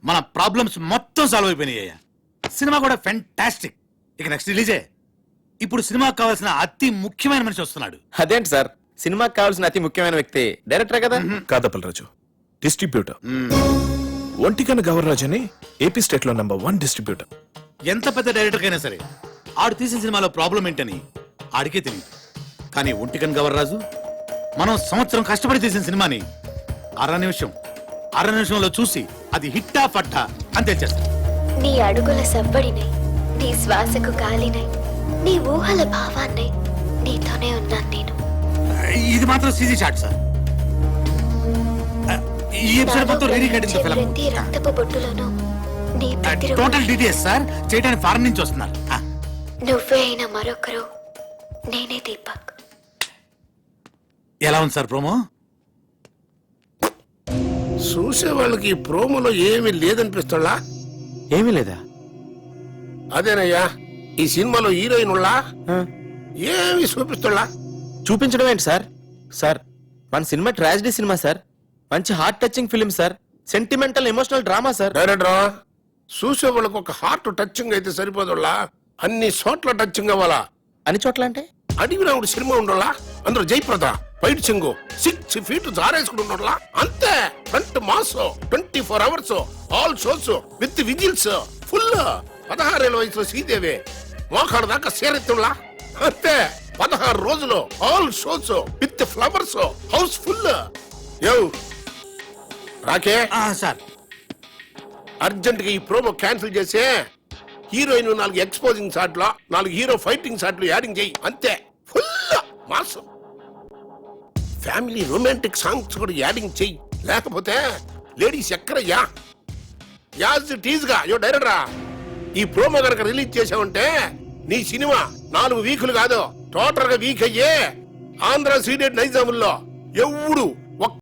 మన ప్రాబ్లమ్స్ మొత్తం solve అయిపోయినాయ్యా. Cinema కూడా ఫెంటాస్టిక్. ఇక నెక్స్ట్ రిలీజే. ఇప్పుడు సినిమాకి కావాల్సిన అతి ముఖ్యమైన మనిషి వస్తున్నాడు. అదేంటి సార్, సినిమాకి కావాల్సిన అతి ముఖ్యమైన వ్యక్తి డైరెక్టర్ కదా? కాదప్పలరాజు, డిస్ట్రిబ్యూటర్. ఒంటికన్న గవర్రాజ్ అని ఏపీ స్టేట్ లో #1 డిస్ట్రిబ్యూటర్. ఎంత పెద్ద డైరెక్టర్ అయినా సరే ఆడు తీసిన సినిమాలో ప్రాబ్లం ఏంటని ఆడికే తెలియదు. కానీ ఒంటికన్ గవర్రాజు మనం సంవత్సరం కష్టపడి తీసిన సినిమాని అర నిమిషంలో చూసి అది హిట్టా ఫట్టా అని తెచ్చేస్తాడు. నీ అడుగుల సవ్వడినై, నీ శ్వాసకు గాలినై, నీ ఊహల భావాన్నై నీతోనే ఉన్నాను నేను. ఇది మాత్రం సీజీ షాట్ సార్. ఈ ఎపిసోడ్ మొత్తం రీరికార్డింగ్ ఫిల్మ్. ప్రతి రక్తపు బొట్టులోనూ నీ ప్రతిరూపం. టోటల్ డీటెయిల్స్ సార్ చేయడానికి ఫారెన్ నుంచి వస్తున్నారు. నువ్వే అయిన మరొకరు నేనే దీపక్. ఎలా ఉంది సార్ ప్రోమో? చూసే వాళ్ళకి ఈ ప్రోమోలో ఏమీ లేదనిపిస్తుందా? ఏమీ లేదా? అదేనయ్యా, ఈ సినిమాలో హీరోయిన్ ఉళ్ళా ఏమి చూపిస్తుందా? చూపించడం ఏంటి సార్? సార్, మన సినిమా ట్రాజడీ సినిమా సార్. మంచి heart touching film sir. Sentimental emotional drama sir. డైరెక్టరా, చూసే వాళ్ళకి ఒక హార్ట్ టచింగ్ అయితే సరిపోదుళ్ళా, అన్ని చోట్ల టచింగ్ అవ్వాలా. అన్ని చోట్ల అంటే అడిగిన ఒకటి సినిమా ఉండోలా, అందులో జయప్రద ఫైట్ సింగు 6 feet జారేసుకుంటుండోలా, అంతే. Front mass 24 hours all shows with whistles full. 16 ఏళ్ల వయసులో శ్రీదేవి మోకాడు దాకా సేరెత్తులా, అంతే. 16 రోజులు all shows with flowers house full. యో రాకే సార్, అర్జెంట్ గా ఈ ప్రోమో క్యాన్సిల్ చేసే హీరోయిన్ 4 ఎక్స్పోజింగ్ షాట్లు, 4 హీరో ఫైటింగ్ షాట్లు యాడింగ్ చేయి, అంతే. Full mass. Family romantic songs కూడా యాడింగ్ చెయ్యి, లేకపోతే లేడీస్ ఎక్కడయ్యా. యాజ్ టీజ్ గా యో డైరెక్టరా, ఈ ప్రోమో కనుక రిలీజ్ చేసావంటే నీ సినిమా 4 వీకులు కాదు, టోటల్ గా వీక్ అయ్యే ఆంధ్ర సీడెడ్ నైజాముల్లో ఎవడు